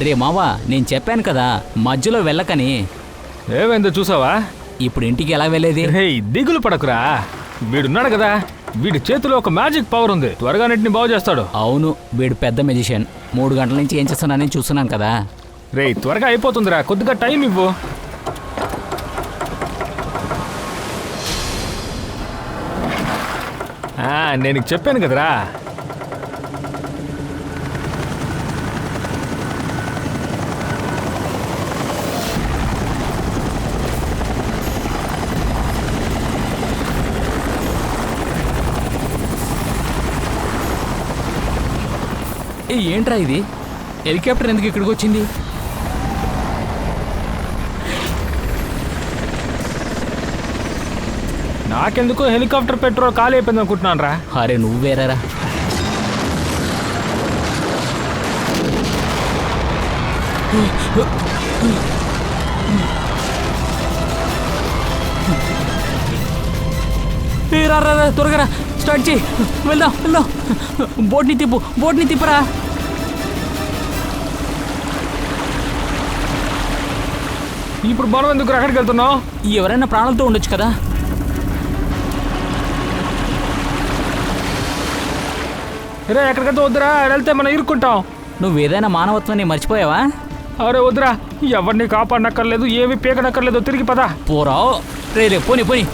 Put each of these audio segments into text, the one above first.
రే మావా, నేను చెప్పాను కదా మధ్యలో వెళ్ళకని. ఏమైందో చూసావా? ఇప్పుడు ఇంటికి ఎలా వెళ్ళేది? దిగులు పడకురా, వీడున్నాడు కదా, వీడి చేతిలో ఒక మ్యాజిక్ పవర్ ఉంది, త్వరగా నెట్ని బాగు చేస్తాడు. అవును, వీడు పెద్ద మెజిషియన్. 3 గంటల నుంచి ఏం చేస్తున్నానని చూస్తున్నాను కదా. రే త్వరగా అయిపోతుందిరా, కొద్దిగా టైం ఇవ్వు. నేను చెప్పాను కదరా. ఏంట్రా ఇది? హెలికాప్టర్ ఎందుకు ఇక్కడికి వచ్చింది? నాకెందుకు హెలికాప్టర్ పెట్రోల్ ఖాళీ అయిపోయింది అనుకుంటున్నాను రా. అరే నువ్వేరా. రా త్వరగా స్టార్ట్ చేయి, వెళ్దాం. బోట్ని తిప్పురా. ఇప్పుడు మనం ఎందుకు అక్కడికి వెళ్తున్నావు? ఎవరైనా ప్రాణాలతో ఉండొచ్చు కదా. రే ఎక్కడికైతే వద్దురా, వెళ్తే మనం ఇరుక్కుంటాం. నువ్వేదైనా మానవత్వాన్ని మర్చిపోయావా? అరే వద్దురా, ఎవరిని కాపాడనక్కర్లేదు, ఏమి పీకనక్కర్లేదు, తిరిగి పదా. పోరా రే పోనీ.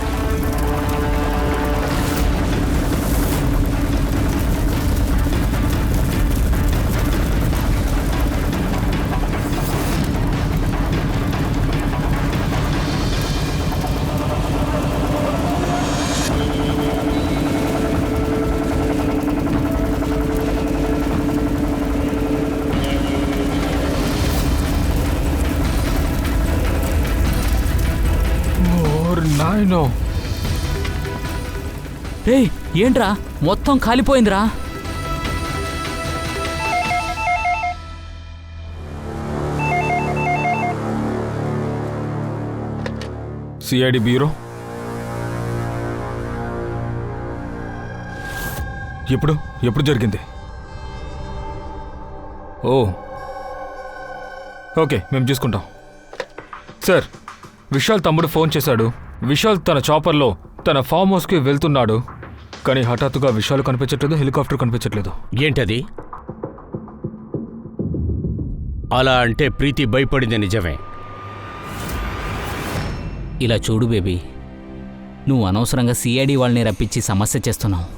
ఏంట్రా మొత్తం కాలిపోయిందిరా. సిఐడి బ్యూరో, ఎప్పుడు జరిగింది? ఓకే, మేము చూసుకుంటాం. సార్, విశాల్ తమ్ముడు ఫోన్ చేశాడు. విశాల్ తన చాపర్లో తన ఫామ్ హౌస్కి వెళ్తున్నాడు, కానీ హఠాత్తుగా విశాల్ కనిపించట్లేదు, హెలికాప్టర్ కనిపించట్లేదు. ఏంటది? అలా అంటే ప్రీతి భయపడింది నిజమే. ఇలా చూడు బేబీ, నువ్వు అనవసరంగా సిఐడి వాళ్ళని రప్పించి సమస్య చేస్తున్నావు.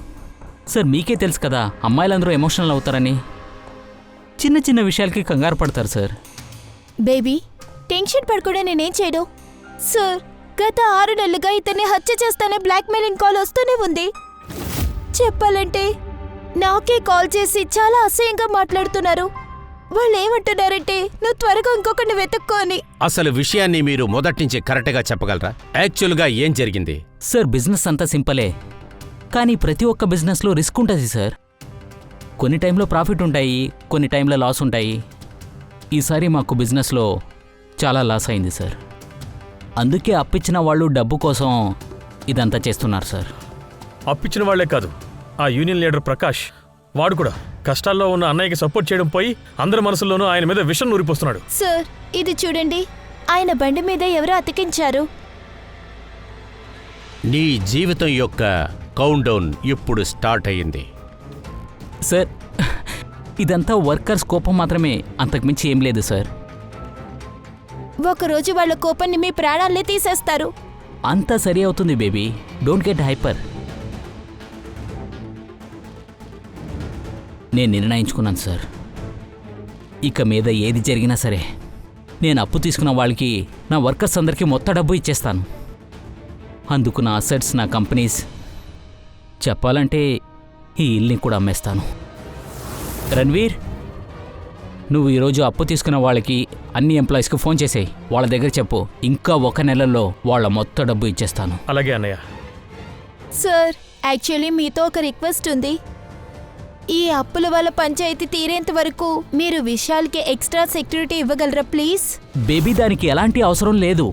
సార్ మీకే తెలుసు కదా, అమ్మాయిలందరూ ఎమోషనల్ అవుతారని. చిన్న విషయాలకి కంగారు పడతారు సార్. బేబీ టెన్షన్ పడకుండా నేనేం చేయను సార్. గత 6 నెలలుగా ఇతన్ని హత్య చేస్తానే బ్లాక్మెయిలింగ్ కాల్ వస్తూనే ఉంది. చెప్పాలంటే నాకే కాల్ చేసి చాలా అసహ్యంగా మాట్లాడుతున్నారు. వాళ్ళు ఏమంటున్నారంటే నువ్వు త్వరగా ఇంకొకరిని వెతుక్కోని. అసలు విషయాన్ని మీరు మొదట్నుంచి కరెక్ట్గా చెప్పగలరా? యాక్చువల్గా ఏం జరిగింది? సార్ బిజినెస్ అంతా సింపులే, కానీ ప్రతి ఒక్క బిజినెస్లో రిస్క్ ఉంటుంది సార్. కొన్ని టైంలో ప్రాఫిట్ ఉంటాయి, కొన్ని టైంలో లాస్ ఉంటాయి. ఈసారి మాకు బిజినెస్లో చాలా లాస్ అయింది సార్. అందుకే అప్పిచ్చిన వాళ్ళు డబ్బు కోసం ఇదంతా చేస్తున్నారు సార్. అప్పిచ్చిన వాళ్లే కాదు, ఆ యూనియన్ లీడర్ ప్రకాష్, వాడు కూడా కష్టాల్లో ఉన్న అన్నయ్యకి సపోర్ట్ చేయడం పోయి అందరి మనసుల్లోనూ ఆయన మీద విషం నూరిపోస్తున్నాడు. సార్ ఇది చూడండి, ఆయన బండి మీద ఎవరో అతికించారు. నీ జీవితం యొక్క కౌంట్ డౌన్ ఇప్పుడు స్టార్ట్ అయ్యింది. సార్ ఇదంతా వర్కర్స్ కోపం మాత్రమే, అంతకుమించి ఏం లేదు సార్. ఒకరోజు వాళ్ళ కోపాన్ని మీ ప్రాణాలనే తీసేస్తారు. అంతా సరి అవుతుంది బేబీ, డోంట్ గెట్ హైపర్. నేను నిర్ణయించుకున్నాను సార్, ఇక మీద ఏది జరిగినా సరే నేను అప్పు తీసుకున్న వాళ్ళకి, నా వర్కర్స్ అందరికీ మొత్తం డబ్బు ఇచ్చేస్తాను. అందుకు నా అసెట్స్, నా కంపెనీస్, చెప్పాలంటే ఈ ఇల్లుని కూడా అమ్మేస్తాను. రణ్వీర్, నువ్వు ఈరోజు అప్పు తీసుకున్న వాళ్ళకి, అన్ని ఎంప్లాయీస్కి ఫోన్ చేసేయి. వాళ్ళ దగ్గర చెప్పు, ఇంకా 1 నెలలో వాళ్ళ మొత్తం డబ్బు ఇచ్చేస్తాను. అలాగే అన్నయ్య. సార్ యాక్చువల్లీ మీతో ఒక రిక్వెస్ట్ ఉంది. ఈ అప్పుల వల్ల పంచాయతీ తీరేంత వరకు మీరు విశాల్కి ఎక్స్ట్రా సెక్యూరిటీ ఇవ్వగలరా ప్లీజ్? బేబీ దానికి ఎలాంటి అవసరం లేదు.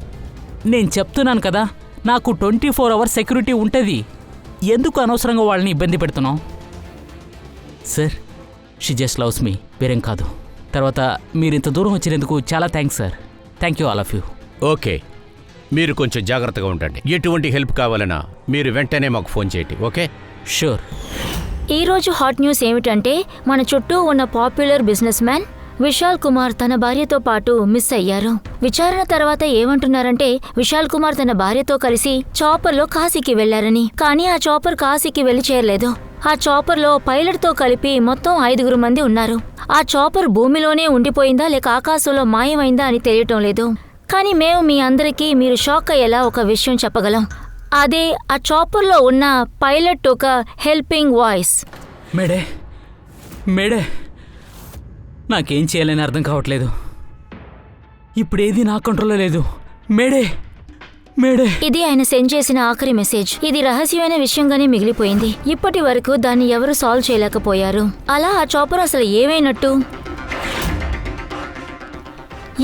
నేను చెప్తున్నాను కదా, నాకు 24 అవర్స్ సెక్యూరిటీ ఉంటుంది. ఎందుకు అనవసరంగా వాళ్ళని ఇబ్బంది పెడుతున్నావు? Sir she just loves me, వేరేం కాదు. తర్వాత మీరు ఇంత దూరం వచ్చినందుకు చాలా thanks sir. Thank you all of you. Okay, మీరు కొంచెం జాగ్రత్తగా ఉండండి. ఎటువంటి హెల్ప్ కావాలన్నా మీరు వెంటనే మాకు ఫోన్ చేయండి. ఓకే? షూర్. ఈ రోజు హాట్ న్యూస్ ఏమిటంటే మన చుట్టూ ఉన్న popular business man Vishal Kumar తన భార్యతో పాటు మిస్ అయ్యారు. విచారణ తర్వాత ఏమంటున్నారంటే విశాల్ కుమార్ తన భార్యతో కలిసి చాపర్లో కాశీకి వెళ్లారని. కానీ ఆ చాపర్ కాశీకి వెళ్లి చేరలేదు. ఆ చాపర్లో పైలట్తో కలిపి మొత్తం 5 మంది ఉన్నారు. ఆ చాపర్ భూమిలోనే ఉండిపోయిందా లేక ఆకాశంలో మాయమైందా అని తెలియటం లేదు. కానీ మేము మీ అందరికీ మీరు షాక్ అయ్యేలా ఒక విషయం చెప్పగలం. అదే ఆ చాపర్లో ఉన్న పైలట్ ఒక హెల్పింగ్ వాయిస్. మేడే మేడే, నాకేం చేయాలని అర్థం కావట్లేదు. ఇప్పుడేది నా కంట్రోల్లో లేదు. Mayday mayday. ఇది ఆయన సెండ్ చేసిన ఆఖరి మెసేజ్. ఇది రహస్యమైన విషయంగానే మిగిలిపోయింది. ఇప్పటి వరకు దాన్ని ఎవరు సాల్వ్ చేయలేకపోయారు. అలా ఆ చాపర్ అసలు ఏమైనట్టు?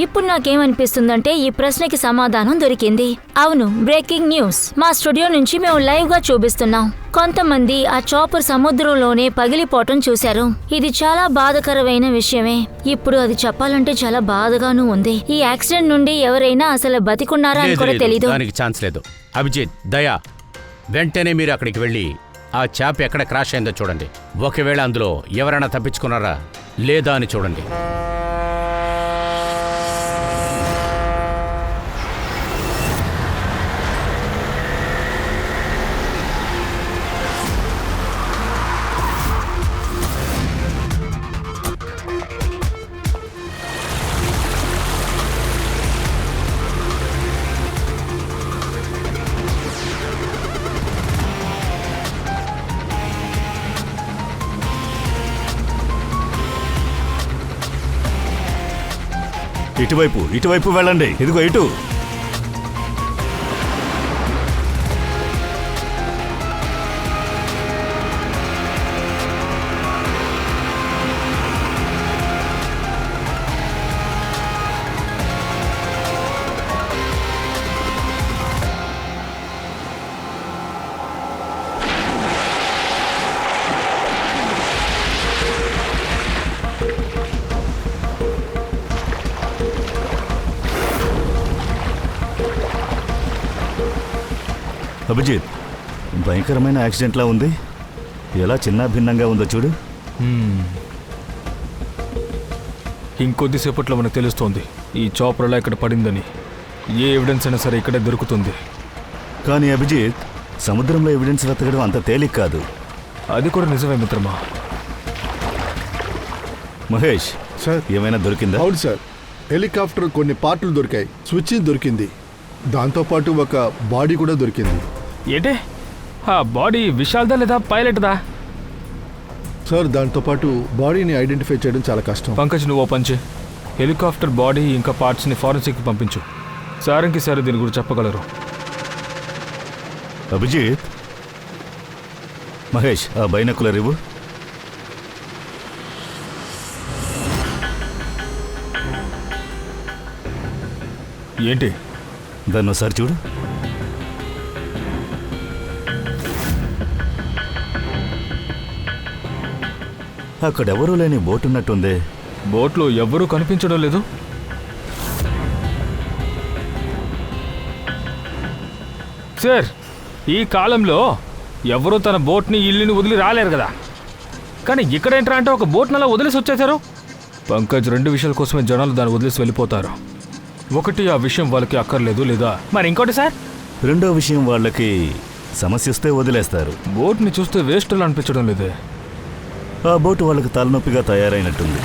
ఇప్పుడు నాకేమనిపిస్తుందంటే ఈ ప్రశ్నకి సమాధానం దొరికింది. అవును, బ్రేకింగ్ న్యూస్. మా స్టూడియో నుంచి మేము లైవ్ గా చూపిస్తున్నాం. కొంతమంది ఆ చాపర్ సముద్రంలోనే పగిలిపోవటం చూశారు. ఇది చాలా బాధకరమైన విషయమే. ఇప్పుడు అది చెప్పాలంటే చాలా బాధగానూ ఉంది. ఈ యాక్సిడెంట్ నుండి ఎవరైనా అసలు బతికున్నారా అని కూడా తెలీదు. దానికి ఛాన్స్ లేదు. అభిజిత్, దయా, వెంటనే మీరు అక్కడికి వెళ్ళి ఆ చాప్ ఎక్కడ క్రాష్ అయిందో చూడండి. ఒకవేళ అందులో ఎవరైనా తప్పించుకున్నారా లేదా అని చూడండి. ఇటువైపు వెళ్ళండి. ఇదిగో ఇటు. అభిజిత్, భయంకరమైన యాక్సిడెంట్లా ఉంది. ఎలా చిన్న భిన్నంగా ఉందో చూడు. ఇంకొద్దిసేపట్లో మనకు తెలుస్తోంది ఈ చాపర్లా ఇక్కడ పడిందని. ఏ ఎవిడెన్స్ అయినా సరే ఇక్కడే దొరుకుతుంది. కానీ అభిజిత్, సముద్రంలో ఎవిడెన్స్ వెతకడం అంత తేలిక కాదు. అది కూడా నిజమే మిత్రమా. మహేష్ సార్, ఏమైనా దొరికిందా? అవును సార్, హెలికాప్టర్ కొన్ని పార్టులు దొరికాయి. స్విచ్ దొరికింది. దాంతోపాటు ఒక బాడీ కూడా దొరికింది. ఏంటే ఆ బాడీ విశాల్దా లేదా పైలట్దా? సార్, దాంతోపాటు బాడీని ఐడెంటిఫై చేయడం చాలా కష్టం. పంకజ్, నువ్వు పంచి హెలికాప్టర్ బాడీ ఇంకా పార్ట్స్ని ఫారెన్సిక్కి పంపించు. సారంకి సార్ దీని గురించి చెప్పగలరు. అభిజిత్, మహేష్ ఆ బైనాకులర్ ఇవ్వు. ఏంటి? దాన్ని ఒకసారి చూడు. అక్కడెవరూ లేని బోట్ ఉన్నట్టుంది. బోట్లో ఎవ్వరూ కనిపించడం లేదు. సార్, ఈ కాలంలో ఎవరూ తన బోట్ని ఇల్లుని వదిలి రాలేరు కదా. కానీ ఇక్కడేంట్రా అంటే ఒక బోట్ని అలా వదిలేసి వచ్చేసారు. పంకజ్, 2 విషయాల కోసమే జనాలు దాన్ని వదిలేసి వెళ్ళిపోతారు. ఒకటి, ఆ విషయం వాళ్ళకి అక్కర్లేదు, లేదా మరి ఇంకోటి సార్, రెండో విషయం, వాళ్ళకి సమస్య వస్తే వదిలేస్తారు. బోట్ని చూస్తే వేస్ట్లో అనిపించడం లేదే. ఆ బోటు వాళ్ళకి తలనొప్పిగా తయారైనట్టుంది.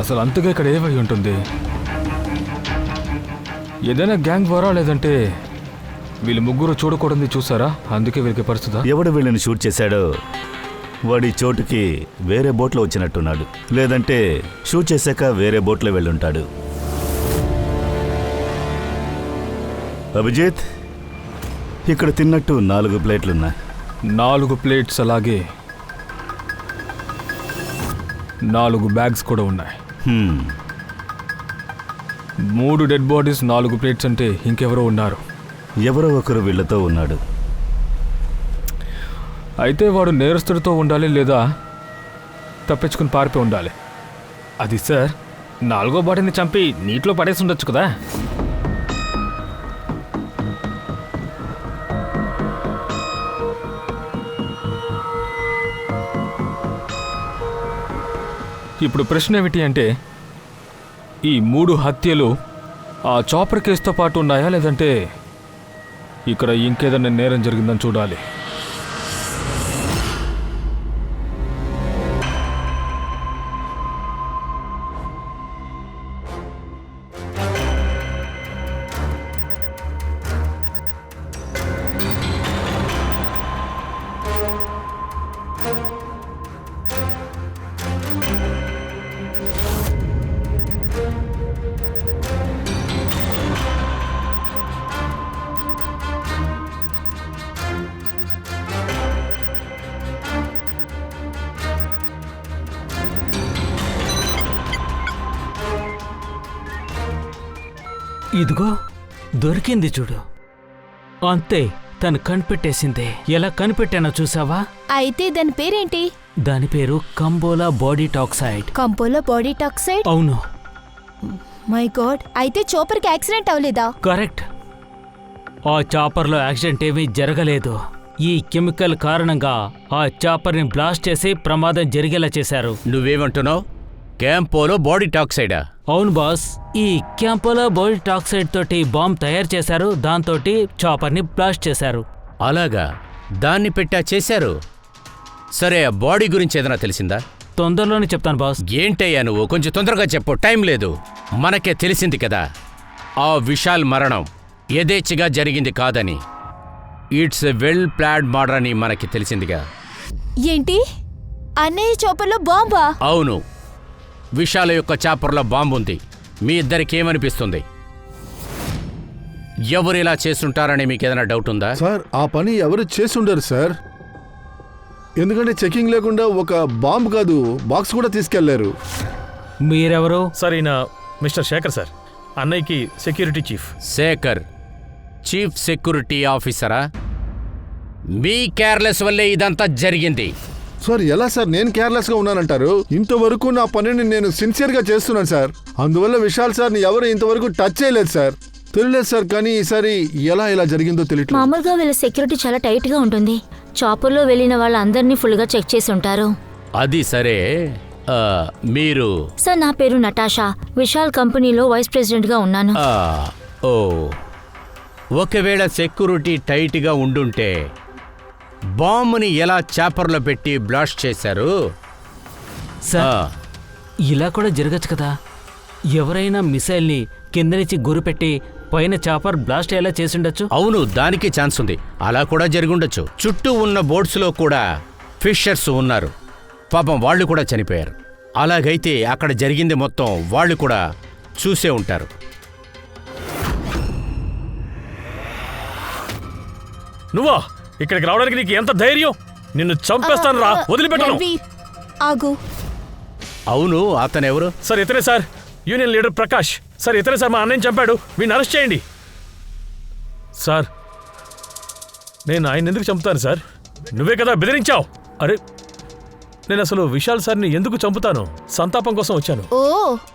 అసలు అంతగా ఇక్కడ ఏమై ఉంటుంది? ఏదైనా గ్యాంగ్ వారా లేదంటే వీళ్ళు ముగ్గురు చూడకూడదు చూసారా, అందుకే వీరికి పరిస్థితి. ఎవడు వీళ్ళని షూట్ చేశాడో వాడి చోటుకి వేరే బోట్లో వచ్చినట్టున్నాడు, లేదంటే షూట్ చేశాక వేరే బోట్లో వెళ్ళుంటాడు. అభిజిత్, ఇక్కడ తిన్నట్టు 4 ప్లేట్లున్నాయి. 4 ప్లేట్స్, అలాగే 4 బ్యాగ్స్ కూడా ఉన్నాయి. 3 డెడ్ బాడీస్, 4 ప్లేట్స్ అంటే ఇంకెవరో ఉన్నారు. ఎవరో ఒకరు వీళ్ళతో ఉన్నాడు. అయితే వాడు నేరస్తుడితో ఉండాలి, లేదా తప్పించుకుని పారిపోయి ఉండాలి. అది సార్, 4వ బాడీని చంపి నీటిలో పడేసి ఉండొచ్చు కదా. ఇప్పుడు ప్రశ్న ఏమిటి అంటే, ఈ 3 హత్యలు ఆ చాపర్ కేసుతో పాటు ఉన్నాయా, లేదంటే ఇక్కడ ఇంకేదైనా నేరం జరిగిందని చూడాలి. ఇదిగో దొరికింది చూడు. అంతే, తను కనిపెట్టేసిందే. ఎలా కనిపెట్టానో చూసావా? అయితే దాని పేరేంటి? దాని పేరు కంబోలా బాడీ టాక్సైడ్. కంపోలో బాడీ టాక్సైడ్? అవును, మై గాడ్, అయితే చోపర్కి యాక్సిడెంట్ అవ్వలేదా? కరెక్ట్. ఆ చాపర్లో యాక్సిడెంట్ ఏమీ జరగలేదు. ఈ కెమికల్ కారణంగా ఆ చాపర్ని బ్లాస్ట్ చేసి ప్రమాదం జరిగేలా చేశారు. నువ్వేమంటున్నావు? క్యాంపోలో బాడీ టాక్సైడా? అవును బాస్, ఈ క్యాంపోలా బాడీ టాక్సైడ్ తోటి బాంబ్ తయారు చేశారు. దాంతో చాపర్ని బ్లాస్ట్ చేశారు. అలాగా, దాన్ని పెట్టా చేశారు. సరే, ఆ బాడీ గురించి ఏదైనా తెలిసిందా? తొందరలోనే చెప్తాను బాస్. ఏంటయ్యా నువ్వు, కొంచెం తొందరగా చెప్పు, టైం లేదు. మనకే తెలిసింది కదా ఆ విశాల్ మరణం యథేచ్ఛగా జరిగింది కాదని. It's a well planned murder అని మనకి తెలిసిందిగా. ఏంటి, అన్నయ్య చోపర్లో బాంబా? అవును, విశాల యొక్క చాపర్లో బాంబు ఉంది. మీ ఇద్దరికి ఏమనిపిస్తుంది? ఎవరు ఇలా చేస్తుంటారని మీకు ఏదైనా డౌట్ ఉందా? సార్, ఆ పని ఎవరు చేసుండరు సార్. ఎందుకంటే చెకింగ్ లేకుండా ఒక బాంబు కాదు, బాక్స్ కూడా తీసుకెళ్లారు. మీరెవరు? సార్, ఈయన మిస్టర్ శేఖర్ సార్, అన్నయ్యకి security chief. Shekhar chief security ఆఫీసరా? మీ కేర్లెస్ వల్లే ఇదంతా జరిగింది. సార్, ఎలా సార్ నేను కేర్లెస్గా ఉన్నానంటారు? ఇంతవరకు నా పనిని నేను సిన్సియర్గా చేస్తున్నాను సార్. అందువల్ల విశాల్ సార్ని ఎవరు ఇంతవరకు టచ్ చేయలేదు సార్. తెలియలేదు సార్, కానీ ఈసారి ఎలా ఇలా జరిగిందో తెలియట్లేదు. మామూలుగా వీళ్ళ సెక్యూరిటీ చాలా టైట్ గా ఉంటుంది. చాపర్లో వెళ్ళిన వాళ్ళందరినీ ఫుల్ గా చెక్ చేసి ఉంటారు. అది సరే, మీరు? సార్, నా పేరు నటాషా. విశాల్ కంపెనీలో వైస్ ప్రెసిడెంట్ గా ఉన్నాను. ఓ, ఒకవేళ సెక్యూరిటీ టైట్గా ఉండుంటే బాంబుని ఎలా చాపర్లో పెట్టి బ్లాస్ట్ చేశారు? సార్, ఇలా కూడా జరగచ్చు కదా. ఎవరైనా మిసైల్ని కింద నుంచి గురిపెట్టి పైన చాపర్ బ్లాస్ట్ అయ్యేలా చేసిండొచ్చు. అవును, దానికి ఛాన్స్ ఉంది. అలా కూడా జరిగుండొచ్చు. చుట్టూ ఉన్న బోట్స్లో కూడా ఫిషర్స్ ఉన్నారు. పాపం వాళ్ళు కూడా చనిపోయారు. అలాగైతే అక్కడ జరిగింది మొత్తం వాళ్ళు కూడా చూసే ఉంటారు. నువ్వా ఇక్కడికి రావడానికి నీకు ఎంత ధైర్యం? నిన్ను చంపేస్తాను రా, వదిలిపెట్టను. రణ్వీర్, ఆగు. అవును, అతనెవరు? సార్, ఇతనే sir, union leader Prakash. Sir, ఇతనే సార్, మా అన్నయ్యని చంపాడు. వీడిని అరెస్ట్ చేయండి. సార్, నేను ఆయన ఎందుకు చంపుతాను సార్? నువ్వే కదా బెదిరించావు. అరే, నేను అసలు విశాల్ సార్ని ఎందుకు చంపుతాను? సంతాపం కోసం వచ్చాను. ఓ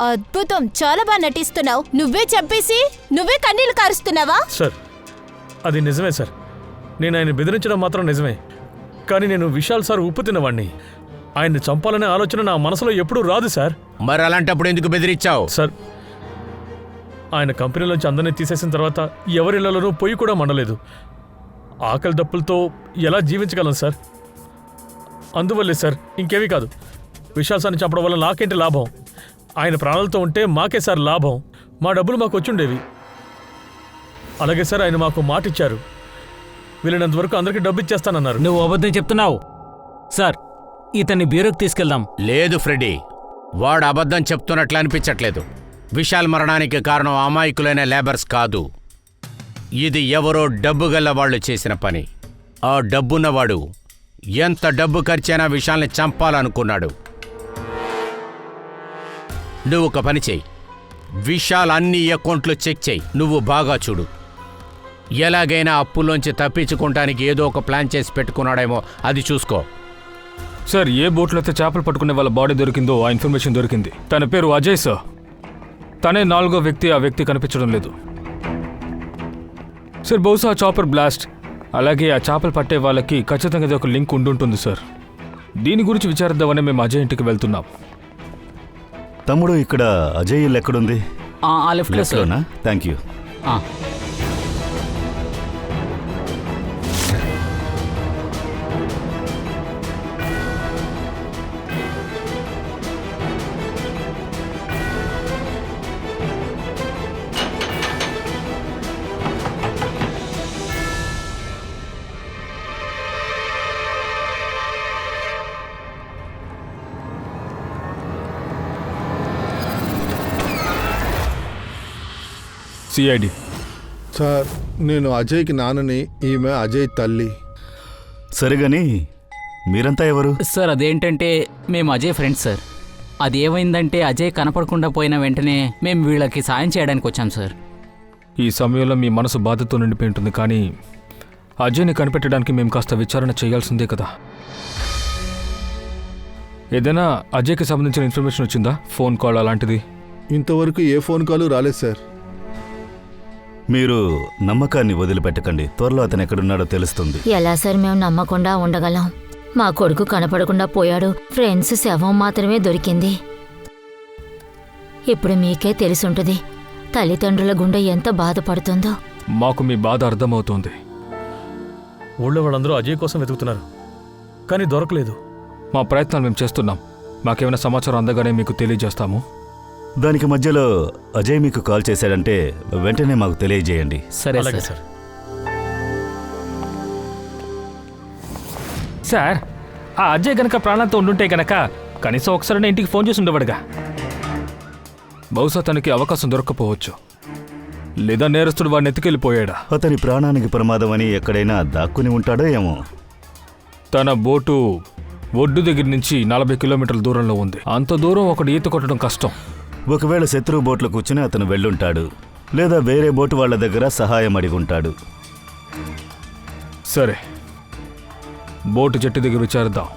అద్భుతం, చాలా బాగా నటిస్తున్నావు. నువ్వే చంపేసి నువ్వే కన్నీళ్లు కారుస్తున్నావా? సార్, అది నిజమే సార్. నేను ఆయన బెదిరించడం మాత్రం నిజమే. కానీ నేను విశాల్ సార్ ఉప్పు తిన్నవాణ్ణి. ఆయన్ని చంపాలనే ఆలోచన నా మనసులో ఎప్పుడూ రాదు సార్. మరి అలాంటప్పుడు ఎందుకు బెదిరించావు? సార్, ఆయన కంపెనీలోంచి అందరినీ తీసేసిన తర్వాత ఎవరిళ్లలోనూ పొయ్యి కూడా మండలేదు. ఆకలి దప్పులతో ఎలా జీవించగలను సార్? అందువల్లే సార్, ఇంకేమీ కాదు. విశాల్ సార్ని చంపడం వల్ల నాకేంటి లాభం? ఆయన ప్రాణాలతో ఉంటే మాకే సార్ లాభం, మా డబ్బులు మాకు వచ్చుండేవి. అలాగే సార్ ఆయన మాకు మాట ఇచ్చారు, వీళ్ళనంత వరకు అందరికీ డబ్బు ఇచ్చేస్తానన్నారు. నువ్వు అబద్ధం చెప్తున్నావు. సార్, ఇతన్ని బ్యూరోకి తీసుకెళ్దాం. లేదు ఫ్రెడీ, వాడు అబద్ధం చెప్తున్నట్లు అనిపించట్లేదు. విశాల్ మరణానికి కారణం అమాయకులైన లేబర్స్ కాదు. ఇది ఎవరో డబ్బు గల్ల వాళ్ళు చేసిన పని. ఆ డబ్బున్నవాడు ఎంత డబ్బు ఖర్చైనా విశాల్ని చంపాలనుకున్నాడు. నువ్వు ఒక పని చెయ్యి, విశాల్ అన్ని అకౌంట్లు చెక్ చెయ్యి. నువ్వు బాగా చూడు, ఎలాగైనా అప్పులోంచి తప్పించుకోవటానికి ఏదో ఒక ప్లాన్ చేసి పెట్టుకున్నాడేమో అది చూసుకో. సార్, ఏ బోట్లో అయితే చేపలు పట్టుకునే వాళ్ళ బాడీ దొరికిందో ఆ ఇన్ఫర్మేషన్ దొరికింది. తన పేరు అజయ్ సార్. తనే 4వ వ్యక్తి. ఆ వ్యక్తి కనిపించడం లేదు సార్. బహుశా చాపర్ బ్లాస్ట్, అలాగే ఆ చేపలు పట్టే వాళ్ళకి ఖచ్చితంగా ఇది ఒక లింక్ ఉండుంటుంది సార్. దీని గురించి విచారిద్దామని మేము అజయ్ ఇంటికి వెళ్తున్నాం. తమ్ముడు, ఇక్కడ అజయ్ ఇల్లు ఎక్కడుంది? ఆ లెఫ్ట్లో సార్. లెఫ్ట్లోనా? Thank you. ఆ. సిఐడి సార్, నేను అజయ్కి నాన్నని, ఈమె అజయ్ తల్లి. సరిగాని మీరంతా ఎవరు? సార్, అదేంటంటే మేము అజయ్ ఫ్రెండ్స్ సార్. అదేమైందంటే అజయ్ కనపడకుండా పోయిన వెంటనే మేము వీళ్ళకి సాయం చేయడానికి వచ్చాం సార్. ఈ సమయంలో మీ మనసు బాధతో నిండిపోయి ఉంటుంది, కానీ అజయ్ని కనిపెట్టడానికి మేము కాస్త విచారణ చేయాల్సిందే కదా. ఏదైనా అజయ్కి సంబంధించిన ఇన్ఫర్మేషన్ వచ్చిందా? ఫోన్ కాల్ అలాంటిది? ఇంతవరకు ఏ ఫోన్ కాల్ రాలేదు సార్. మీరు నమ్మకాన్ని వదిలిపెట్టకండి, త్వరలో అతను ఎక్కడున్నాడో తెలుస్తుంది. ఎలా సార్ మేము నమ్మకుండా ఉండగలం? మా కొడుకు కనపడకుండా పోయాడు, ఫ్రెండ్స్ శవం మాత్రమే దొరికింది. ఇప్పుడు మీకే తెలిసుంటుంది తల్లిదండ్రుల గుండె ఎంత బాధపడుతుందో. మాకు మీ బాధ అర్థమవుతోంది. ఊళ్ళో వాళ్ళందరూ అజయ్ కోసం వెతుకుతున్నారు, కానీ దొరకలేదు. మా ప్రయత్నాలు మేము చేస్తున్నాం. మాకేమైనా సమాచారం అందగానే మీకు తెలియజేస్తాము. దానికి మధ్యలో అజయ్ మీకు కాల్ చేశాడంటే వెంటనే మాకు తెలియజేయండి. సరే అలాగే సార్. సార్, ఆ అజయ్ గనక ప్రాణాలతో ఉండుంటే గనక కనీసం ఒకసారి ఇంటికి ఫోన్ చేసి ఉండేవాడుగా. బహుశా తనకి అవకాశం దొరక్కపోవచ్చు, లేదా నేరస్తుడు వాడిని ఎత్తుకెళ్ళిపోయాడా. అతని ప్రాణానికి ప్రమాదం అని ఎక్కడైనా దాక్కుని ఉంటాడో ఏమో. తన బోటు ఒడ్డు దగ్గర నుంచి 40 కిలోమీటర్ల దూరంలో ఉంది. అంత దూరం ఒకటి ఈత కొట్టడం కష్టం. ఒకవేళ శత్రువు బోట్లో కూర్చుని అతను వెళ్ళుంటాడు, లేదా వేరే బోటు వాళ్ళ దగ్గర సహాయం అడిగుంటాడు. సరే, బోటు చెట్టు దగ్గర విచారిద్దాం.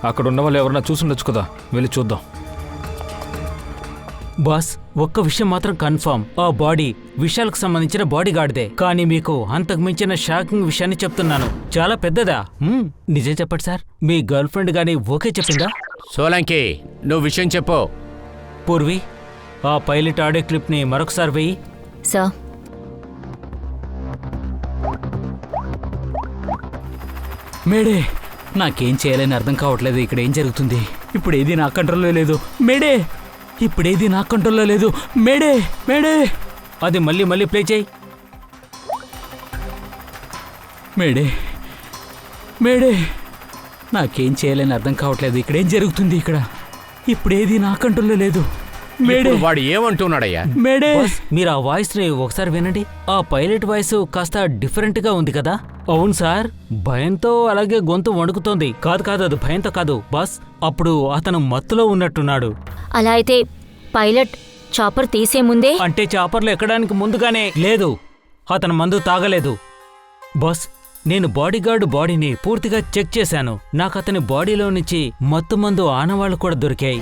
అక్కడ ఉన్న వాళ్ళు ఎవరన్నా చూసుండొచ్చు కదా, వెళ్ళి చూద్దాం. బాస్, ఒక్క విషయం మాత్రం కన్ఫర్మ్, ఆ బాడీ విశాల్కు సంబంధించిన బాడీ గార్డ్దే. కానీ మీకు అంతకు మించిన షాకింగ్ విషయాన్ని చెప్తున్నాను, చాలా పెద్దదా. నిజం చెప్పండి సార్, మీ గర్ల్ ఫ్రెండ్ గానీ ఓకే చెప్పిందా? సోలంకి, నువ్వు విషయం చెప్పు. పూర్వి, ఆ పైలట్ ఆడియో క్లిప్ని మరొకసారి వెయ్యి. సార్, మేడే, నాకేం చేయాలని అర్థం కావట్లేదు. ఇక్కడ ఏం జరుగుతుంది? ఇప్పుడేది నా కంట్రోల్లో లేదు. మేడే, ఇప్పుడేది నా కంట్రోల్లో లేదు. మేడే, మేడే, అది మళ్ళీ మళ్ళీ ప్లే చేయి. మేడే, మేడే, నాకేం చేయాలని అర్థం కావట్లేదు. ఇక్కడేం జరుగుతుంది? ఇక్కడ ఇప్పుడేది నా కంట్రోల్లో లేదు. మేడే, ఇప్పుడు వాడు ఏమంటున్నాడయ్యా? మేడే, మీరు ఆ వాయిస్ని ఒకసారి వినండి. ఆ పైలట్ వాయిస్ కాస్త డిఫరెంట్గా ఉంది కదా? అవును సార్, భయంతో అలాగే గొంతు వణుకుతోంది. కాదు కాదు, అది భయంతో కాదు బాస్, అప్పుడు అతను మత్తులో ఉన్నట్టున్నాడు. అలా అయితే పైలట్ చాపర్ తీసే ముందే? అంటే చాపర్లు ఎక్కడానికి ముందుగానే లేదు, అతను మందు తాగలేదు. బాస్, నేను బాడీగార్డు బాడీని పూర్తిగా చెక్ చేశాను. నాకు అతని బాడీలో నుంచి మత్తు మందు ఆనవాళ్లు కూడా దొరికాయి.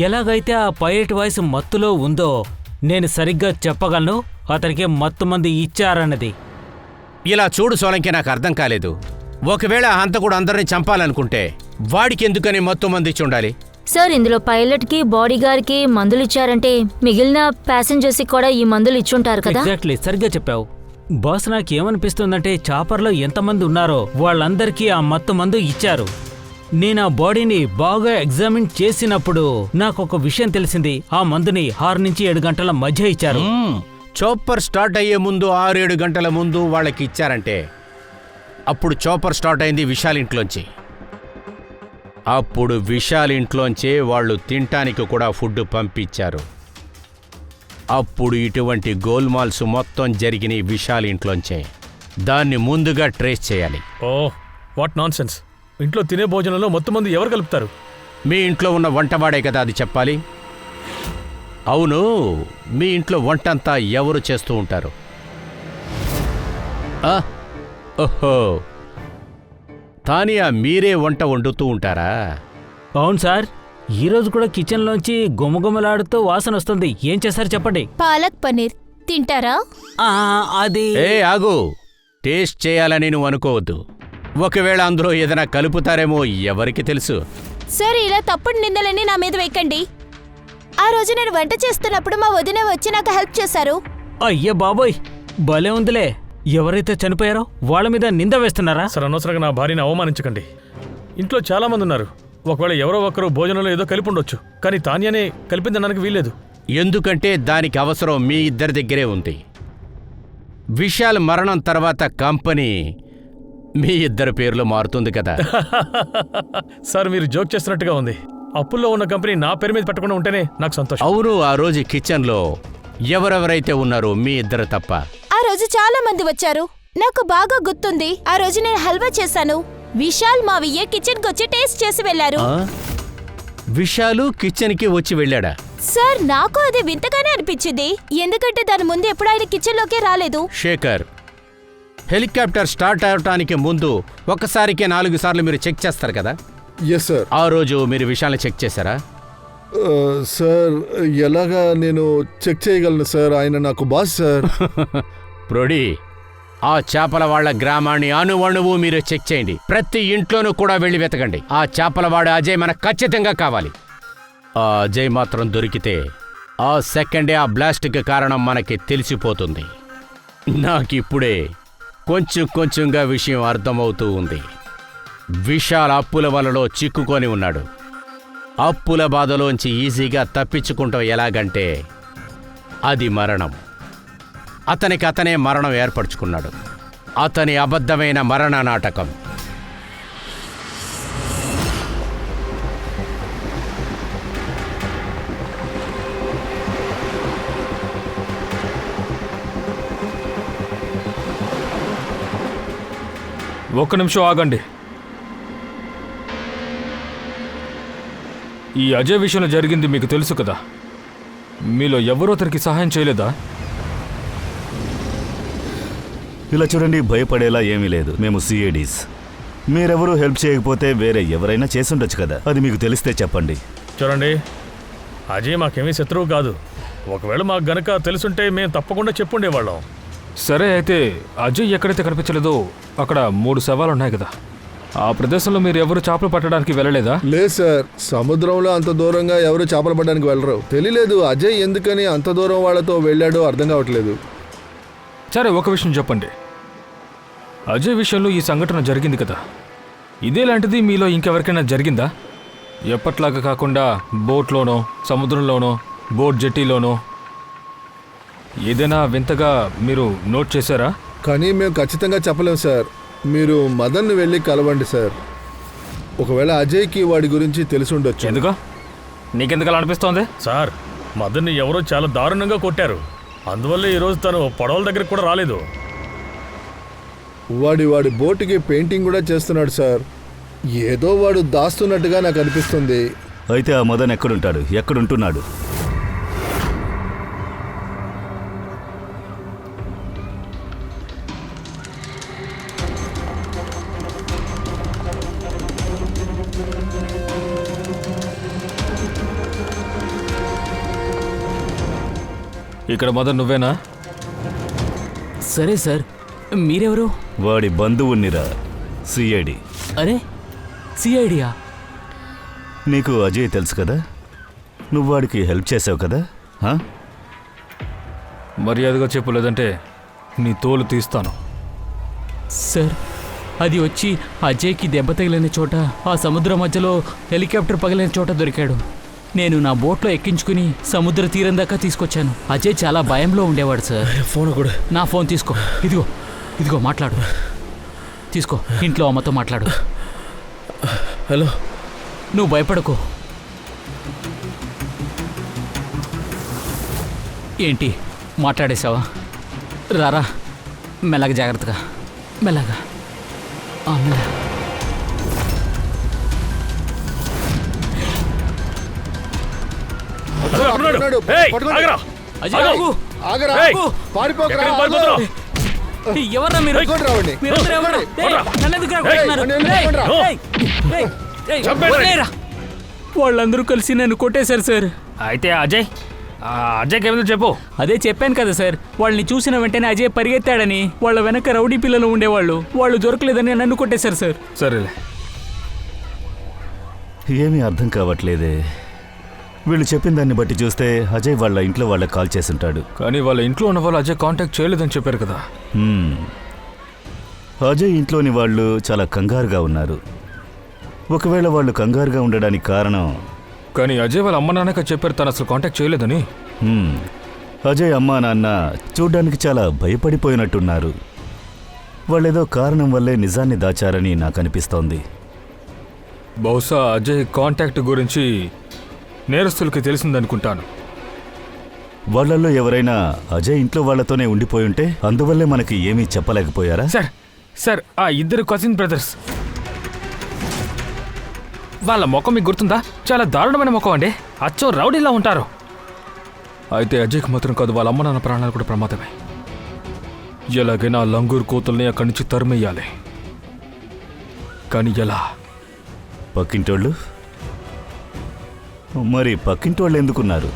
ఎలాగైతే ఆ పైలట్ వాయిస్ మత్తులో ఉందో నేను సరిగ్గా చెప్పగలను అతనికి మత్తు మందు ఇచ్చారన్నది. ఇలా చూడు సోలంకి, నాకు అర్థం కాలేదు. ఒకవేళ హంతకుడు అందరిని చంపాలనుకుంటే వాడికి ఎందుకని మొత్తం మంది ఇచ్చి ఉండాలి? సార్, ఇందులో పైలట్కి బాడీగార్డ్కి మందులు ఇచ్చారంటే మిగిలిన ప్యాసింజర్స్కి కూడా ఈ మందులు ఇచ్చుంటారు కదా? ఎగ్జాక్ట్లీ, సరిగ్గా చెప్పావు బాస్. నాకేమనిపిస్తుందంటే చాపర్లో ఎంతమంది ఉన్నారో వాళ్ళందరికీ ఆ మత్తు మందు ఇచ్చారు. నేను ఆ బాడీని బాగా ఎగ్జామిన్ చేసినప్పుడు నాకు ఒక విషయం తెలిసింది. ఆ మందుని 6 నుంచి 7 గంటల మధ్య ఇచ్చారు. చాపర్ స్టార్ట్ అయ్యే ముందు 6-7 గంటల ముందు వాళ్ళకి ఇచ్చారంటే అప్పుడు చాపర్ స్టార్ట్ అయింది విశాల్ ఇంట్లోంచి. అప్పుడు విశాల్ ఇంట్లోంచే వాళ్ళు తినటానికి కూడా ఫుడ్ పంపించారు. అప్పుడు ఇటువంటి గోల్మాల్స్ మొత్తం జరిగినాయి విశాల్ ఇంట్లోంచే. దాన్ని ముందుగా ట్రేస్ చేయాలి. Oh what nonsense. ఇంట్లో తినే భోజనంలో మొత్తం మంది ఎవరు కలుపుతారు? మీ ఇంట్లో ఉన్న వంటవాడే కదా అది చెప్పాలి. అవును, మీ ఇంట్లో వంటంతా ఎవరు చేస్తూ ఉంటారు? ఓహో, తానియా మీరే వంట వండుతూ ఉంటారా? అవును సార్, ఈ రోజు కూడా కిచెన్లోంచి గుమగుమలాడుతూ వాసన వస్తుంది. ఏం చేశారు చెప్పండి? పాలక్ పనీర్ తింటారా? అది ఆగు, టేస్ట్ చేయాలని నువ్వు అనుకోవద్దు. ఒకవేళ అందులో ఏదైనా కలుపుతారేమో ఎవరికి తెలుసు. సార్, ఇలా తప్పుడు నిందలన్నీ నా మీద వేయకండి. ఆ రోజు నేను వంట చేస్తున్నప్పుడు మా వదిన వచ్చి నాకు హెల్ప్ చేశారు. అయ్య బాబోయ్, భలే ఉందిలే. ఎవరైతే చనిపోయారో వాళ్ళ మీద నింద వేస్తున్నారా? సార్, అనవసరంగా నా భార్యని అవమానించకండి. ఇంట్లో చాలా మంది ఉన్నారు. ఒకవేళ ఎవరో ఒకరు భోజనంలో ఏదో కలిపి ఉండొచ్చు, కానీ తాన్యానే కలిపిందనడానికి వీల్లేదు. ఎందుకంటే దానికి అవసరం మీ ఇద్దరి దగ్గరే ఉంది. విశాల్ మరణం తర్వాత కంపెనీ మీ ఇద్దరి పేర్లు మారుతుంది కదా. సార్, మీరు జోక్ చేస్తున్నట్టుగా ఉంది. అప్పుల్లో ఉన్న కంపెనీ నా పేరు మీద పెట్టకుండా ఉంటేనే నాకు సంతోషం. అవును, ఆ రోజు కిచెన్లో ఎవరెవరైతే ఉన్నారో మీ ఇద్దరు తప్ప. ఆ రోజు చాలా మంది వచ్చారు. నాకు బాగా గుర్తుంది. ఆ రోజు నేను హల్వా చేశాను. విశాల్ మావయ్య కిచెన్ వచ్చి టేస్ట్ చేసి వెళ్లారు. విశాలు కిచెన్కి వచ్చి వెళ్ళాడా? సార్, నాకు అది వింతగానే అనిపించింది. ఎందుకంటే దాని ముందు ఎప్పుడు ఆయన కిచెన్ లోకే రాలేదు. శేఖర్, హెలికాప్టర్ స్టార్ట్ అవటానికి ముందు ఒక్కసారికి 4 సార్లు మీరు చెక్ చేస్తారు కదా? Yes sir. ఆ రోజు మీరు విషయాన్ని చెక్ చేశారా? సార్, ఎలాగా నేను చెక్ చేయగలను సార్? ఆయన నాకు బాస్ సార్. ప్రొడి, ఆ చేపల వాళ్ల గ్రామాన్ని అణువణువు మీరు చెక్ చేయండి. ప్రతి ఇంట్లోనూ కూడా వెళ్ళి వెతకండి. ఆ చేపలవాడు అజయ్ మనకు ఖచ్చితంగా కావాలి. ఆ అజయ్ మాత్రం దొరికితే ఆ సెకండే ఆ బ్లాస్ట్కి కారణం మనకి తెలిసిపోతుంది. నాకిప్పుడే కొంచెం కొంచెంగా విషయం అర్థమవుతూ ఉంది. విశాల్ అప్పుల వలలో చిక్కుకొని ఉన్నాడు. అప్పుల బాధలోంచి ఈజీగా తప్పించుకుంటాం ఎలాగంటే అది మరణం. అతనికి అతనే మరణం ఏర్పరచుకున్నాడు. అతని అబద్ధమైన మరణ నాటకం. ఒక్క నిమిషం ఆగండి. ఈ అజయ్ విషయంలో జరిగింది మీకు తెలుసు కదా. మీలో ఎవరూ అతనికి సహాయం చేయలేదా? ఇలా చూడండి, భయపడేలా ఏమీ లేదు. మేము సిఐడీస్. మీరెవరూ హెల్ప్ చేయకపోతే వేరే ఎవరైనా చేసుండొచ్చు కదా. అది మీకు తెలిస్తే చెప్పండి. చూడండి, అజయ్ మాకేమీ శత్రువు కాదు. ఒకవేళ మాకు గనక తెలుసుంటే మేము తప్పకుండా చెప్పుండేవాళ్ళం. సరే, అయితే అజయ్ ఎక్కడైతే కనిపించలేదో అక్కడ 3 శవాలు ఉన్నాయి కదా. ఆ ప్రదేశంలో మీరు ఎవరు చేపలు పట్టడానికి వెళ్ళలేదా? లేదు సార్, సముద్రంలో అంత దూరంగా ఎవరు చేపలు పట్టడానికి వెళ్ళరు. తెలియలేదు అజయ్ ఎందుకని అంత దూరం వాళ్ళతో వెళ్ళాడో అర్థం కావట్లేదు. సరే, ఒక విషయం చెప్పండి. అజయ్ విషయంలో ఈ సంఘటన జరిగింది కదా, ఇదేలాంటిది మీలో ఇంకెవరికైనా జరిగిందా? ఎప్పట్లాగా కాకుండా బోట్లోనో, సముద్రంలోనో, బోట్ జెట్టీలోనో ఏదైనా వింతగా మీరు నోట్ చేశారా? కానీ మేము ఖచ్చితంగా చెప్పలేం సార్. మీరు మదన్ను వెళ్ళి కలవండి సార్. ఒకవేళ అజయ్కి వాడి గురించి తెలిసి ఉండొచ్చు. ఎందుకు? నీకెందుకు అలా అనిపిస్తోంది? సార్, మదన్ని ఎవరో చాలా దారుణంగా కొట్టారు. అందువల్ల ఈరోజు తను పడవల దగ్గరికి కూడా రాలేదు. వాడి బోటుకి పెయింటింగ్ కూడా చేస్తున్నాడు సార్. ఏదో వాడు దాస్తున్నట్టుగా నాకు అనిపిస్తుంది. అయితే ఆ మదన్ ఎక్కడుంటాడు? ఎక్కడుంటున్నాడు? ఇక్కడ మదన్ నువ్వేనా? సరే సార్, మీరెవరు? వాడి బంధువునిరా, సిఐడి. అరే, సిఐడియా? నీకు అజయ్ తెలుసు కదా, నువ్వు వాడికి హెల్ప్ చేసావు కదా. మర్యాదగా చెప్పు, లేదంటే నీ తోలు తీస్తాను. సార్, అది వచ్చి అజయ్కి దెబ్బ తగిలిన చోట ఆ సముద్రం మధ్యలో హెలికాప్టర్ పగిలిన చోట దొరికాడు. నేను నా బోట్లో ఎక్కించుకుని సముద్ర తీరం దాకా తీసుకొచ్చాను. అజయ్ చాలా భయంలో ఉండేవాడు సార్. ఫోన్ కూడా. నా ఫోన్ తీసుకో, ఇదిగో మాట్లాడు. తీసుకో, ఇంట్లో అమ్మతో మాట్లాడు. హలో. నువ్వు భయపడకు. ఏంటి మాట్లాడేశావా? రారా, మెల్లగా, జాగ్రత్తగా, మెల్లగా. మెల్లగా. అజయ్ బాబు, ఎవర్రా మీరు? మీరందరూ ఎవరు? నన్ను ఎందుకు కొడుతున్నారు? వాళ్ళందరూ కలిసి నన్ను కొట్టేశారు సార్. అయితే అజయ్కి ఏమిటో చెప్పు. అదే చెప్పాను కదా సార్, వాళ్ళని చూసిన వెంటనే అజయ్ పరిగెత్తాడని. వాళ్ళ వెనక రౌడీ పిల్లలు ఉండేవాళ్ళు, వాళ్ళు దొరకలేదని నన్ను కొట్టేశారు సార్. సరేలే. ఏమీ అర్థం కావట్లేదే. వీళ్ళు చెప్పిన దాన్ని బట్టి చూస్తే అజయ్ వాళ్ళ ఇంట్లో వాళ్ళకి కాల్ చేసుంటాడు. కానీ వాళ్ళ ఇంట్లో ఉన్న వాళ్ళు అజయ్ కాంటాక్ట్ చేయలేదని చెప్పారు కదా. అజయ్ ఇంట్లోని వాళ్ళు చాలా కంగారుగా ఉన్నారు. ఒకవేళ వాళ్ళు కంగారుగా ఉండడానికి కారణం, కానీ అజయ్ వాళ్ళ అమ్మ నాన్నక చెప్పారు తను అసలు కాంటాక్ట్ చేయలేదని. అజయ్ అమ్మా నాన్న చూడ్డానికి చాలా భయపడిపోయినట్టున్నారు. వాళ్ళేదో కారణం వల్లే నిజాన్ని దాచారని నాకు అనిపిస్తోంది. బహుశా అజయ్ కాంటాక్ట్ గురించి నేరస్తులకి తెలిసిందనుకుంటాను. వాళ్ళల్లో ఎవరైనా అజయ్ ఇంట్లో వాళ్లతోనే ఉండిపోయి ఉంటే అందువల్లే మనకి ఏమీ చెప్పలేకపోయారా? సార్ ఆ ఇద్దరు కజిన్ బ్రదర్స్, వాళ్ళ ముఖం మీకు గుర్తుందా? చాలా దారుణమైన ముఖం అండి. అచ్చం రౌడీలా ఉంటారు. అయితే అజయ్కి మాత్రం కాదు, వాళ్ళ అమ్మ నాన్న ప్రాణాలు కూడా ప్రమాదమే. ఎలాగైనా లంగూరు కోతుల్ని అక్కడి నుంచి తరిమేయాలి. కానీ ఎలా? పక్కింటోళ్ళు? మరి పక్కింటోళ్ళు ఎందుకున్నారు?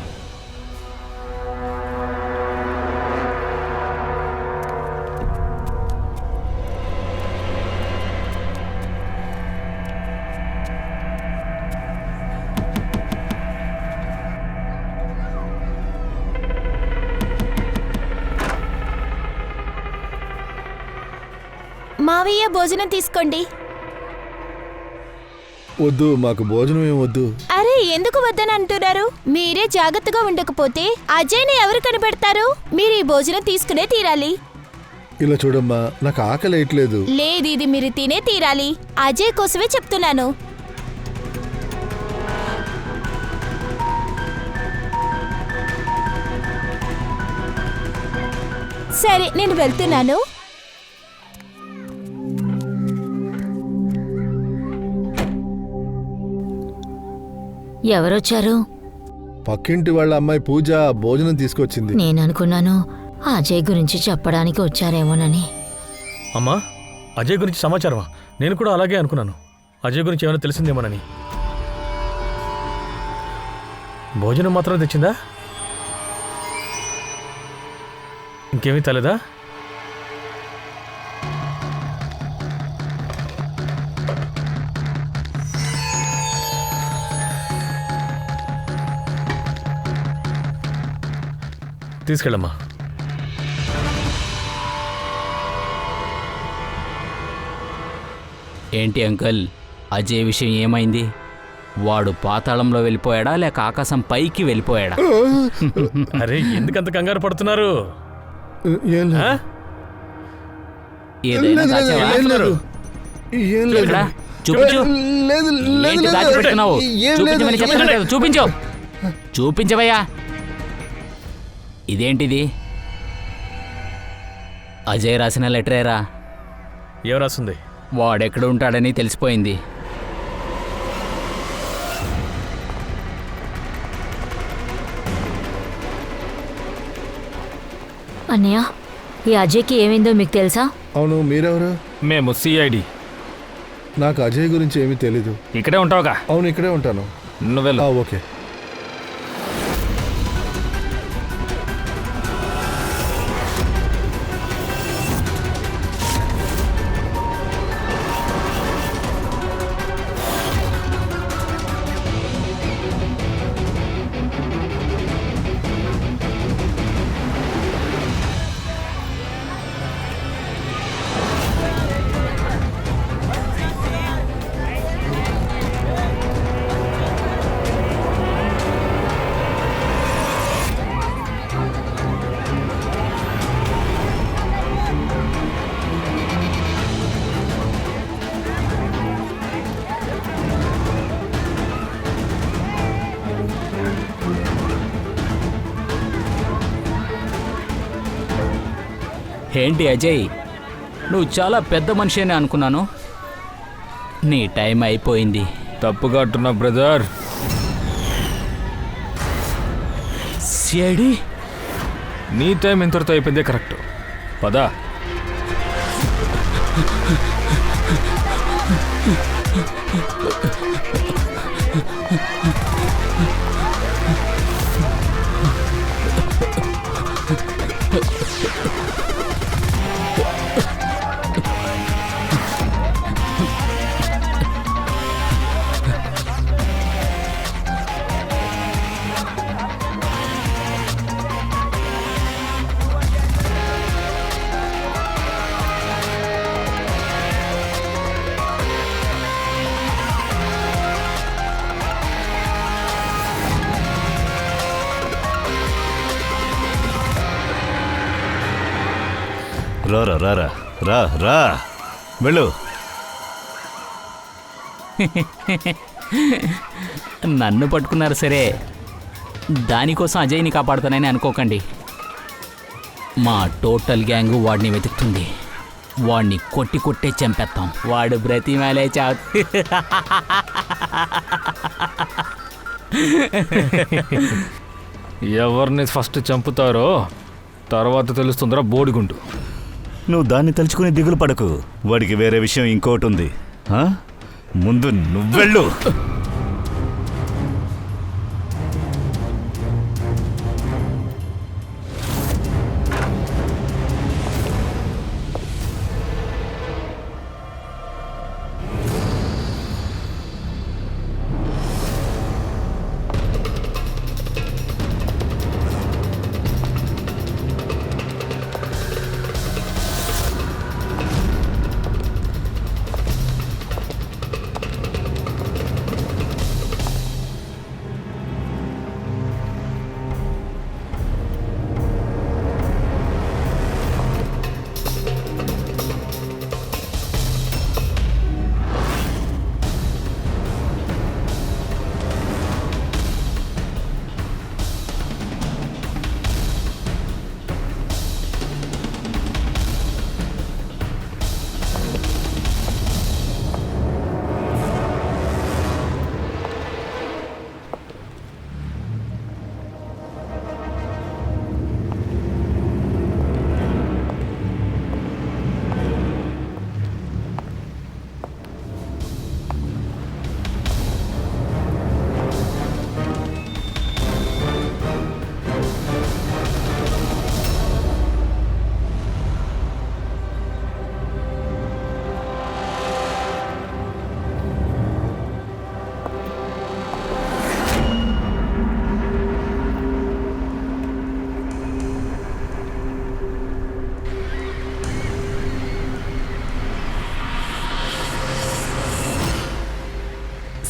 మావయ్య భోజనం తీసుకోండి. వద్దు, మాకు భోజనం ఏం వద్దు. అరే ఎందుకు వద్దని అంటున్నారు? మీరే జాగ్రత్తగా ఉండకపోతే అజయ్ని ఎవరు కనిపెడతారు? మీరు ఈ భోజనం తీసుకునే తీరాలి. ఇలా చూడమ్మా, నాకు ఆకలి వేయట్లేదు. లేదు, ఇది మీరు తినే తీరాలి. అజయ్ కోసమే చెప్తున్నాను. సరే, నేను వెళ్తున్నాను. ఎవరొచ్చారు? పక్కింటి వాళ్ళ అమ్మాయి పూజ భోజనం తీసుకొచ్చింది. నేను అనుకున్నాను అజయ్ గురించి చెప్పడానికి వచ్చారేమోనని. అమ్మా, అజయ్ గురించి సమాచారమా? నేను కూడా అలాగే అనుకున్నాను. అజయ్ గురించి ఏమైనా తెలిసిందేమోనని. భోజనం మాత్రం తెచ్చిందా? ఇంకేమీ తెలదా? తీసుకెళ్ళమ్మా. ఏంటి అంకల్, అజయ్ విషయం ఏమైంది? వాడు పాతాళంలో వెళ్ళిపోయాడా లేక ఆకాశం పైకి వెళ్ళిపోయాడా? అరే ఎందుకంత కంగారు పడుతున్నారు? ఏం లేదు. ఆ? ఏదైనా దాచావా? ఏం లేదు. ఏం లేదు. ఎక్కడా? చూపించు. లేదు, లేదు, ఏంటి లేదు. దాచిపెట్టుకున్నావు? ఏం లేదు. చూపించమని చెప్తున్నాను కదా, చూపించు. చూపించవయ్యా. ఇదేంటిది? అజయ్ రాసిన లెటరేరా? ఏం రాస్తుంది? వాడెక్కడ ఉంటాడని తెలిసిపోయింది. అన్నయ్య, ఈ అజయ్కి ఏమైందో మీకు తెలుసా? అవును, మీరెవరు? మేము సిఐడి. నాకు అజయ్ గురించి ఏమీ తెలీదు. ఇక్కడే ఉంటావుగా? అవును, ఇక్కడే ఉంటాను. నువ్వెళ్ళు. ఓకే. ఏంటి అజయ్, నువ్వు చాలా పెద్ద మనిషి అని అనుకున్నాను. నీ టైం అయిపోయింది. తప్పుగా అంటున్నా బ్రదర్. సిఐడి, నీ టైం ఎంతటితో అయిపోయిందే కరెక్ట్. పదా. రారా రారా రా రా వెళ్ళు. నన్ను పట్టుకున్నారు సరే, దానికోసం అజయ్ని కాపాడుతానని అనుకోకండి. మా టోటల్ గ్యాంగు వాడిని వెతుకుతుంది. వాడిని కొట్టి కొట్టే చంపేస్తాం. వాడు బ్రతిమాలే చావు. ఎవరిని ఫస్ట్ చంపుతారో తర్వాత తెలుస్తుందిరా బోడిగుండు. నువ్వు దాన్ని తలుచుకుని దిగులు పడకు. వాడికి వేరే విషయం ఇంకోటి ఉంది. ముందు నువ్వెళ్ళు.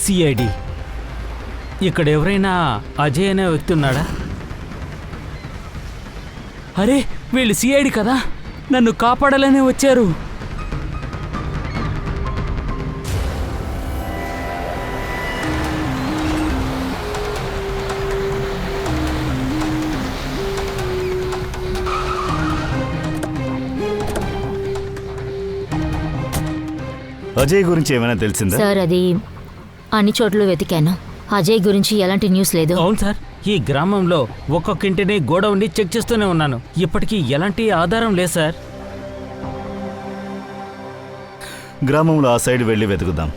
సిఐడి, ఇక్కడ ఎవరైనా అజయ్ అనే వ్యక్తి ఉన్నాడా? అరే, వీళ్ళు సిఐడి కదా, నన్ను కాపాడాలనే వచ్చారు. అజయ్ గురించి ఏమైనా తెలిసిందా? సార్, అది అన్ని చోట్ల వెతికాను. అజయ్ గురించి ఎలాంటి న్యూస్ లేదు. అవును సార్, ఈ గ్రామంలో ఒక్కొక్క ఇంటిని గోడౌన్ని చెక్ చేస్తూనే ఉన్నాను. ఇప్పటికీ ఎలాంటి ఆధారం లేదు సార్. గ్రామంలో ఆ సైడ్ వెళ్ళి వెతుకుదాం.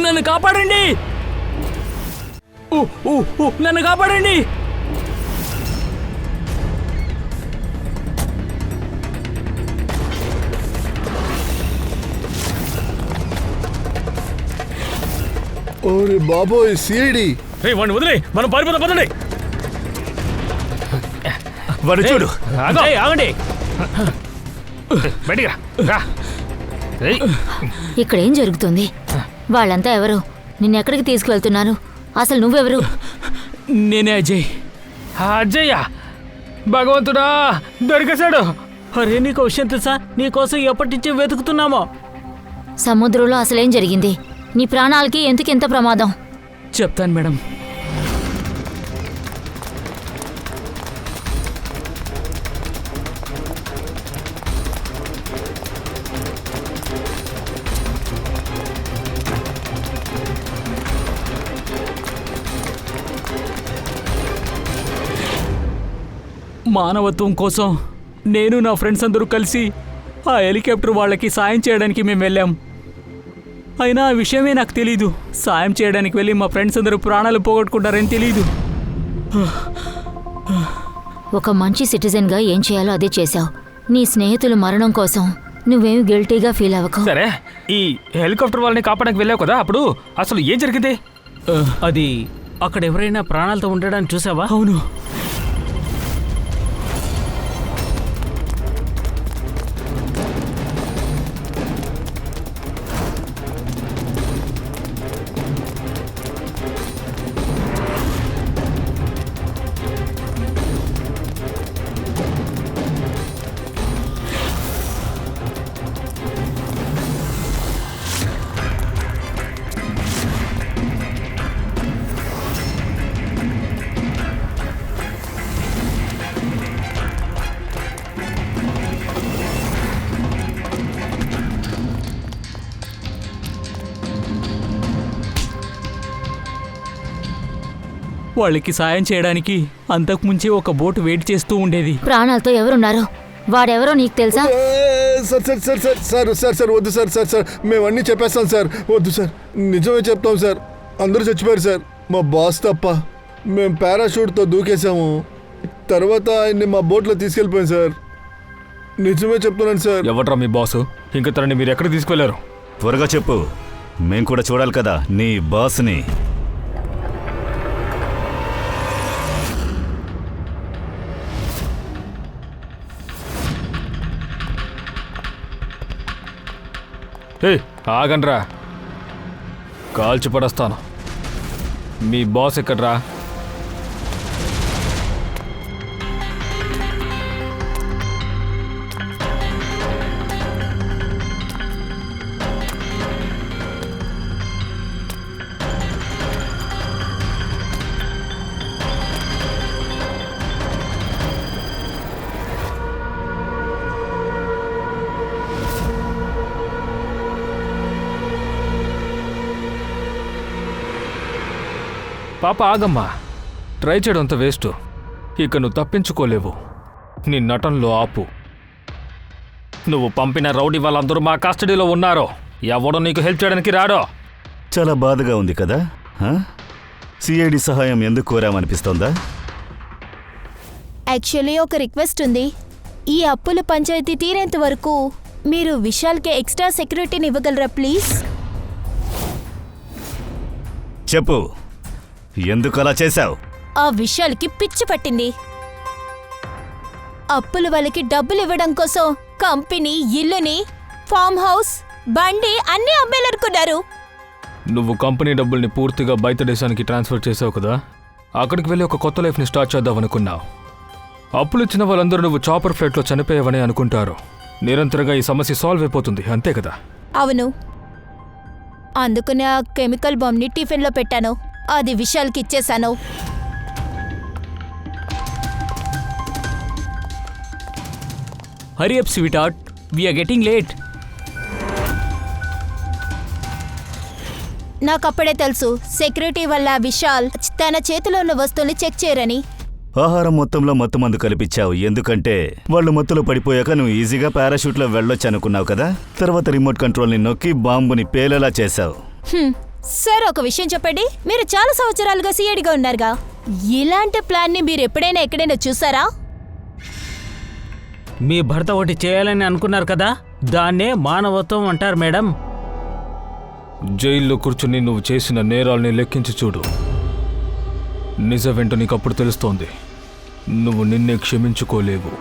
నన్ను కాపాడండి, నన్ను కాపాడండి. ఓరే బాబోయ్, సిఐడి! రే, వాడిని వదిలే, మనం పారిపోతాం. పదండి. వాడు చూడు. ఆగండి. బయటికి రా. ఇక్కడ ఏం జరుగుతుంది? వాళ్ళంతా ఎవరు? నిన్నెక్కడికి తీసుకువెళ్తున్నారు? అసలు నువ్వెవరు? నేనే అజయ్. అజయ్య, భగవంతుడా, దొరికేశాడు. అరే నీకు విషయం తెలుసా, నీకోసం ఎప్పటి నుంచి వెతుకుతున్నామో. సముద్రంలో అసలేం జరిగింది? నీ ప్రాణాలకి ఎందుకు ఎంత ప్రమాదం? చెప్తాను మేడం. మానవత్వం కోసం నేను నా ఫ్రెండ్స్ అందరూ కలిసి ఆ హెలికాప్టర్ వాళ్ళకి సాయం చేయడానికి మేము వెళ్ళాం. అయినా ఆ విషయమే నాకు తెలీదు. సాయం చేయడానికి వెళ్ళి మా ఫ్రెండ్స్ అందరూ ప్రాణాలు పోగొట్టుకుంటారని తెలీదు. ఒక మంచి సిటిజన్గా ఏం చేయాలో అదే చేశావు. నీ స్నేహితుల మరణం కోసం నువ్వేం గిల్టీగా ఫీల్ అవ్వకు. సరే, ఈ హెలికాప్టర్ వాళ్ళని కాపాడడానికి వెళ్ళావు కదా, అప్పుడు అసలు ఏం జరిగింది? అది అక్కడ ఎవరైనా ప్రాణాలతో ఉండడానికి చూసావా? అవును, వాళ్ళకి సాయం చేయడానికి అంతకుముంచే ఒక బోటు వెయిట్ చేస్తూ ఉండేది. ప్రాణాలతో ఎవరున్నారు? వాడెవరో నీకు తెలుసా? Sir sir sir sir sir sir sir వద్దు సార్ సార్ సార్ మేము అన్నీ చెప్పేస్తాం సార్. వద్దు సార్, నిజమే చెప్తాం సార్. అందరూ చచ్చిపోయారు సార్, మా బాస్ తప్ప. మేము పారాషూట్తో దూకేసాము, తర్వాత ఆయన్ని మా బోట్లో తీసుకెళ్ళిపోయాం సార్. నిజమే చెప్తున్నాను సార్. ఎవట్రా మీ బాసు? ఇంకా తనని మీరు ఎక్కడ తీసుకెళ్లారు? త్వరగా చెప్పు, మేం కూడా చూడాలి కదా నీ బాస్ని. ఆగండ్రా, కాల్చి పడేస్తాను. మీ బాస్ ఎక్కడ్రా? పాప ఆగమ్మా, ట్రై చేయడం అంత వేస్ట్. ఇక నువ్వు తప్పించుకోలేవు. నీ నటనలో ఆపు. నువ్వు పంపిన రౌడీ వాళ్ళందరూ మా కస్టడీలో ఉన్నారో. ఎవడో నీకు హెల్ప్ చేయడానికి రాడో. చాలా బాధగా ఉంది కదా. సిఐడి సహాయం ఎందుకు కోరామనిపిస్తోందా? యాక్చువల్లీ ఒక రిక్వెస్ట్ ఉంది. ఈ అప్పుల పంచాయతీ తీరేంత వరకు మీరు విశాల్కి ఎక్స్ట్రా సెక్యూరిటీని ఇవ్వగలరా ప్లీజ్? చెప్పు, ఎందుకు అలా చేశావు? ఆ విశాల్కి పిచ్చి పట్టింది. అప్పుల వాళ్ళకి డబ్బులు ఇవ్వడం కోసం కంపెనీ, ఇల్లుని, ఫామ్ హౌస్, బండి అన్నీ అమ్మేలనుకున్నారు. నువ్వు కంపెనీ డబ్బుల్ని పూర్తిగా బయట దేశానికి ట్రాన్స్ఫర్ చేసావు కదా. అక్కడికి వెళ్ళి ఒక కొత్త లైఫ్ని స్టార్ట్ చేద్దామనుకున్నావు. అప్పులు ఇచ్చిన వాళ్ళందరూ నువ్వు చాపర్ ఫ్లైట్లో చనిపోయావని అనుకుంటారు. నిరంతరంగా ఈ సమస్య సాల్వ్ అయిపోతుంది, అంతే కదా? అవును, అందుకనే ఆ కెమికల్ బాంబ్ని టిఫిన్లో పెట్టాను. అది విశాల్కి ఇచ్చేశాను. Hurry up sweetheart, we are getting late. నాకప్పుడే తెలుసు సెక్యూరిటీ వల్ల విశాల్ తన చేతిలో ఉన్న వస్తువుల్ని చెక్ చేయరని. ఆహారం మొత్తంలో మత్తు మందు కల్పించావు, ఎందుకంటే వాళ్ళు మత్తులో పడిపోయాక నువ్వు ఈజీగా పారాషూట్లో వెళ్ళొచ్చు అనుకున్నావు కదా. తర్వాత రిమోట్ కంట్రోల్ని నొక్కి బాంబుని పేలేలా చేశావు. సార్, ఒక విషయం చెప్పండి. మీరు చాలా సంవత్సరాలుగా సిఐడిగా ఉన్నారుగా, ఇలాంటి ప్లాన్ని మీరు ఎప్పుడైనా ఎక్కడైనా చూసారా? మీ భర్త ఒకటి చేయాలని అనుకున్నారు కదా, దాన్నే మానవత్వం అంటారు మేడం. జైల్లో కూర్చుని నువ్వు చేసిన నేరాల్ని లెక్కించి చూడు. నిజమేంటో నీకు అప్పుడు తెలుస్తోంది. నువ్వు నిన్నే క్షమించుకోలేవు.